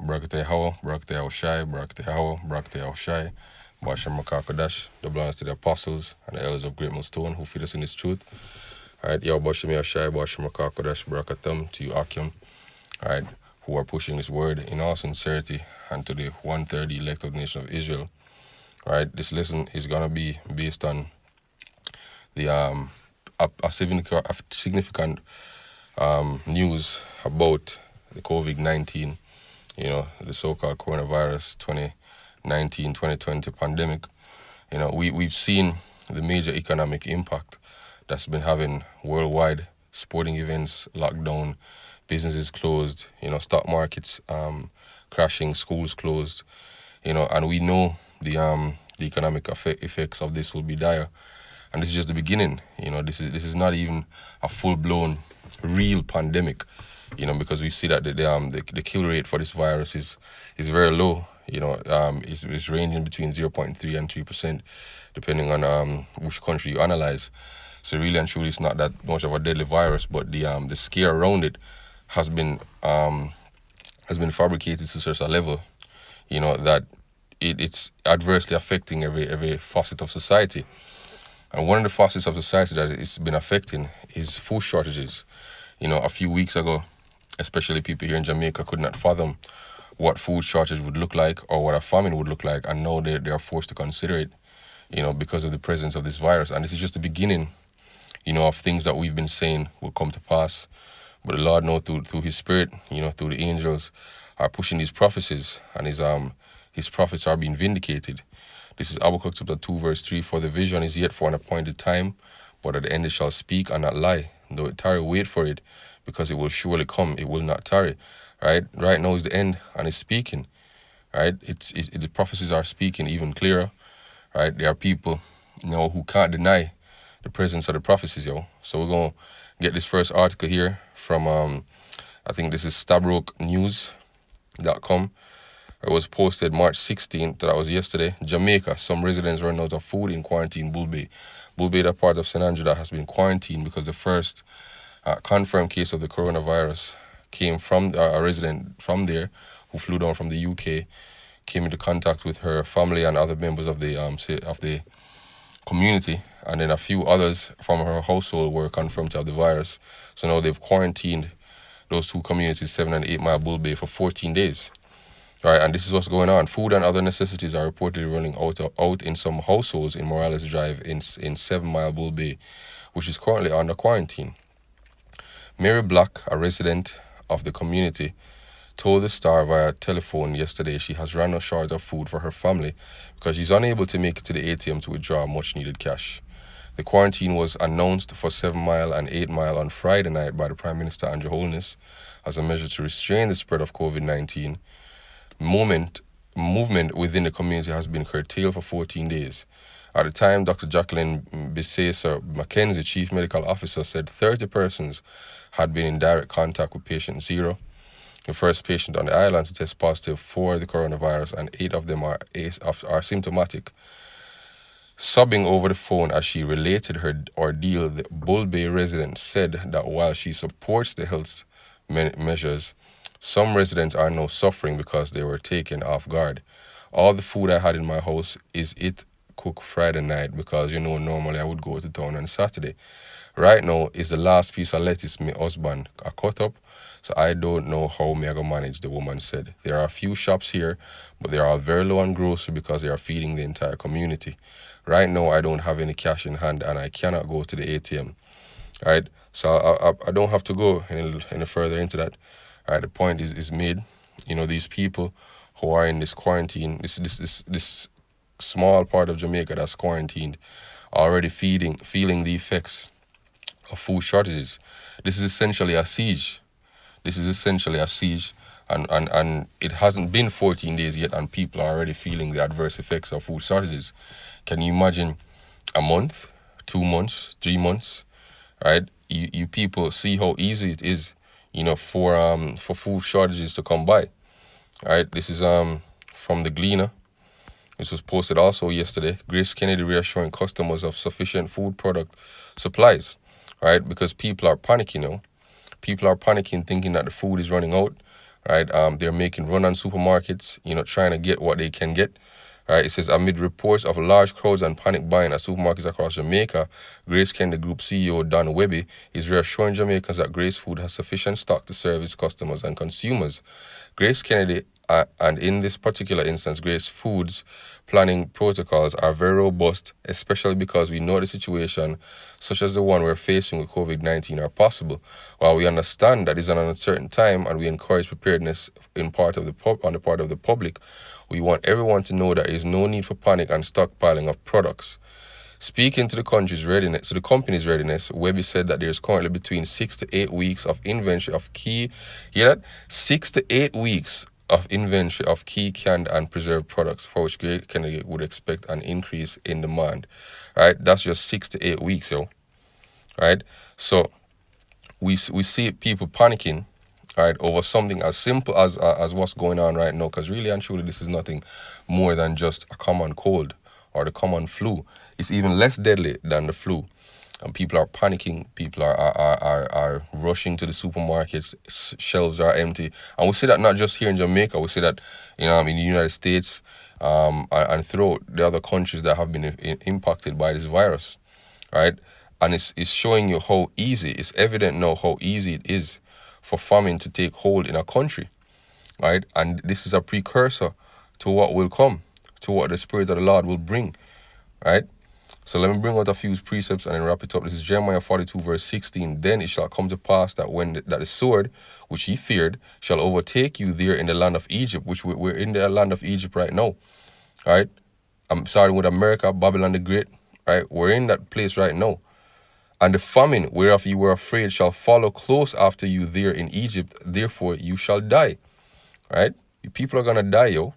Brakate Hawa, Brakate Hawa Shai, Brakate Hawa, Brakate Hawa Shai, Bashem Makakadash, double honors to the apostles and the elders of Great Millstone who feed us in this truth. Alright, Yao Bashem Yashai, Bashem Makakadash, Brakatam to you Akim, alright, who are pushing this word in all sincerity and to the 1/3 elected nation of Israel. Alright, this lesson is gonna be based on the a significant news about the COVID-19, the so-called coronavirus 2019-2020 pandemic. We've seen the major economic impact that's been having worldwide. Sporting events locked down, businesses closed, stock markets crashing, schools closed, and we know the economic effects of this will be dire. And this is just the beginning. This is not even a full-blown real pandemic, because we see that the kill rate for this virus is very low. It's ranging between 0.3 and 3%, depending on which country you analyze. So really and truly, it's not that much of a deadly virus, but the scare around it has been fabricated to such a level, that it's adversely affecting every facet of society. And one of the facets of society that it's been affecting is food shortages. A few weeks ago, especially people here in Jamaica could not fathom what food shortage would look like or what a famine would look like, and now they are forced to consider it, because of the presence of this virus. And this is just the beginning, of things that we've been saying will come to pass. But the Lord, through His Spirit, through the angels, are pushing these prophecies, and His prophets are being vindicated. This is Habakkuk chapter 2, verse 3. For the vision is yet for an appointed time, but at the end it shall speak and not lie. Though it tarry, wait for it, because it will surely come. It will not tarry. Right now is the end, and it's speaking. Right, the prophecies are speaking even clearer. Right, there are people, who can't deny the presence of the prophecies, So we're gonna get this first article here from I think this is StabrokeNews.com. It was posted March 16th, that was yesterday. Jamaica, some residents run out of food in quarantine Bull Bay. Bull Bay, that part of St. Andrew that has been quarantined because the first confirmed case of the coronavirus came from a resident from there who flew down from the UK, came into contact with her family and other members of the community, and then a few others from her household were confirmed to have the virus. So now they've quarantined those two communities, 7 and 8 Mile Bull Bay, for 14 days. All right, and this is what's going on. Food and other necessities are reportedly running out in some households in Morales Drive in 7 Mile Bull Bay, which is currently under quarantine. Mary Black, a resident of the community, told the Star via telephone yesterday she has run short of food for her family because she's unable to make it to the ATM to withdraw much needed cash. The quarantine was announced for 7 Mile and 8 Mile on Friday night by the Prime Minister Andrew Holness as a measure to restrain the spread of COVID-19. Movement within the community has been curtailed for 14 days. At the time, Dr. Jacqueline Bisesa Mackenzie, Chief Medical Officer, said 30 persons had been in direct contact with patient 0. The first patient on the island to test positive for the coronavirus, and 8 of them are symptomatic. Sobbing over the phone as she related her ordeal, the Bull Bay resident said that while she supports the health measures, some residents are now suffering because they were taken off guard. All the food I had in my house is cooked Friday night because, normally I would go to town on Saturday. Right now is the last piece of lettuce my husband cut up, so I don't know how me I go manage, the woman said. There are a few shops here, but they are all very low on grocery because they are feeding the entire community. Right now I don't have any cash in hand and I cannot go to the ATM. All right, so I don't have to go any further into that. All right, the point is made. These people who are in this quarantine, this small part of Jamaica that's quarantined, are already feeling the effects of food shortages. This is essentially a siege. And it hasn't been 14 days yet, and people are already feeling the adverse effects of food shortages. Can you imagine a month, 2 months, 3 months, right? You people see how easy it is, for food shortages to come by. All right, this is from the Gleaner. This was posted also yesterday. Grace Kennedy reassuring customers of sufficient food product supplies, right? Because people are panicking now. People are panicking, thinking that the food is running out, right? They're making run on supermarkets, trying to get what they can get. Right, it says, amid reports of large crowds and panic buying at supermarkets across Jamaica, Grace Kennedy Group CEO Don Webby is reassuring Jamaicans that Grace Food has sufficient stock to serve its customers and consumers. Grace Kennedy, and in this particular instance, Grace Foods planning protocols are very robust, especially because we know the situation, such as the one we're facing with COVID-19, are possible. While we understand that it's an uncertain time and we encourage preparedness on the part of the public, we want everyone to know that there is no need for panic and stockpiling of products. Speaking to the company's readiness, Webby said that there is currently between 6 to 8 weeks of inventory of key, hear that? 6 to 8 weeks of inventory of key canned and preserved products, for which Great Kennedy would expect an increase in demand. Right? That's just 6 to 8 weeks, yo. Right? So we see people panicking, right, over something as simple as what's going on right now, because really and truly this is nothing more than just a common cold or the common flu. It's even less deadly than the flu. And people are panicking. People are rushing to the supermarkets. Shelves are empty. And we see that not just here in Jamaica. We see that in the United States and throughout the other countries that have been impacted by this virus, right? And it's showing you how easy, it's evident now how easy it is for famine to take hold in a country, right? And this is a precursor to what will come, to what the Spirit of the Lord will bring, right? So let me bring out a few precepts and then wrap it up. This is Jeremiah 42 verse 16. Then it shall come to pass that that the sword which ye feared shall overtake you there in the land of Egypt, which we're in the land of Egypt right now, right? I'm starting with America, Babylon the Great, right? We're in that place right now. And the famine whereof you were afraid shall follow close after you there in Egypt. Therefore you shall die, right? People are going to die, yo,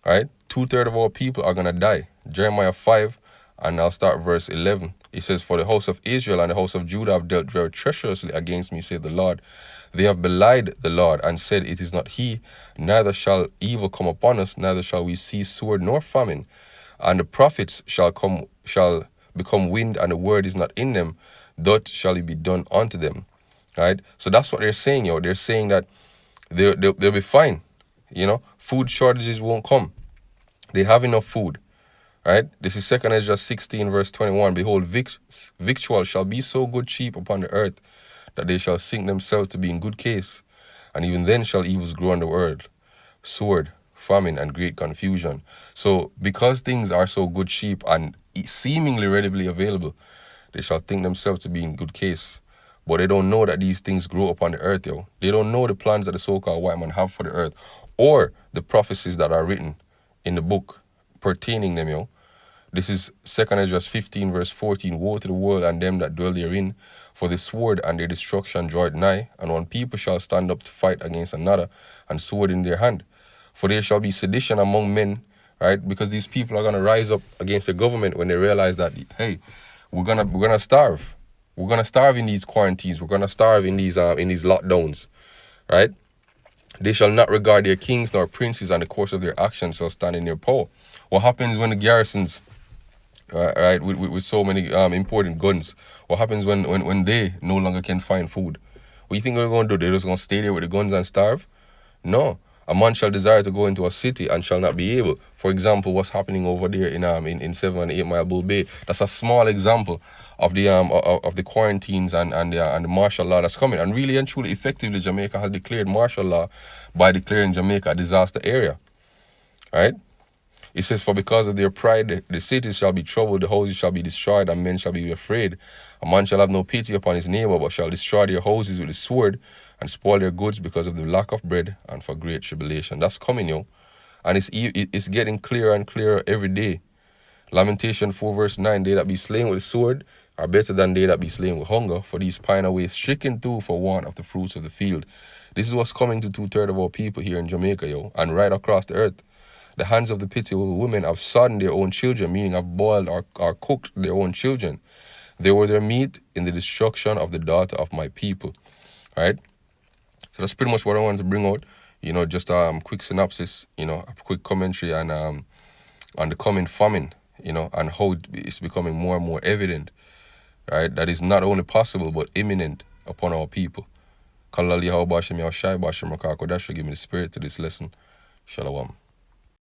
right? 2/3 of our people are going to die. Jeremiah 5, and I'll start verse 11. It says, for the house of Israel and the house of Judah have dealt very treacherously against me, saith the Lord. They have belied the Lord and said, it is not he, neither shall evil come upon us, neither shall we see sword nor famine. And the prophets shall become wind, and the word is not in them, thus shall it be done unto them. Right? So that's what they're saying, yo. They're saying that they'll be fine. Food shortages won't come. They have enough food. Right? This is 2 Ezra 16 verse 21. Behold, victual shall be so good cheap upon the earth, that they shall think themselves to be in good case. And even then shall evils grow on the earth, sword, famine, and great confusion. So because things are so good cheap and seemingly readily available, they shall think themselves to be in good case. But they don't know that these things grow upon the earth, yo. They don't know the plans that the so-called white man have for the earth, or the prophecies that are written in the book pertaining them, yo. This is 2 Ezra 15 verse 14. Woe to the world and them that dwell therein, for the sword and their destruction draweth nigh, and one people shall stand up to fight against another, and sword in their hand. For there shall be sedition among men, right? Because these people are gonna rise up against the government when they realize that, hey, we're gonna starve. We're gonna starve in these quarantines. We're gonna starve in these lockdowns, right? They shall not regard their kings nor princes, and the course of their actions shall stand in their power. What happens when the garrisons, right, with so many important guns? What happens when they no longer can find food? What do you think they're going to do? They're just going to stay there with the guns and starve? No. A man shall desire to go into a city and shall not be able. For example, what's happening over there in 7 and 8 Mile Bull Bay. That's a small example of the quarantines and the martial law that's coming. And really and truly, effectively, Jamaica has declared martial law by declaring Jamaica a disaster area. Right? It says, for because of their pride, the cities shall be troubled, the houses shall be destroyed, and men shall be afraid. A man shall have no pity upon his neighbor, but shall destroy their houses with the sword, and spoil their goods because of the lack of bread and for great tribulation. That's coming, yo. And it's getting clearer and clearer every day. Lamentation 4 verse 9, they that be slain with the sword are better than they that be slain with hunger, for these pine away stricken too for want of the fruits of the field. This is what's coming to 2/3 of our people here in Jamaica, yo, and right across the earth. The hands of the pitiable women have sodden their own children, meaning have boiled or cooked their own children. They were their meat in the destruction of the daughter of my people. Right? So that's pretty much what I wanted to bring out. Just quick synopsis, a quick commentary on the coming famine, and how it's becoming more and more evident, right? That is not only possible but imminent upon our people. Kalali how Bashim, how Shy Bashim, Makako, that should give me the spirit to this lesson. Shalom.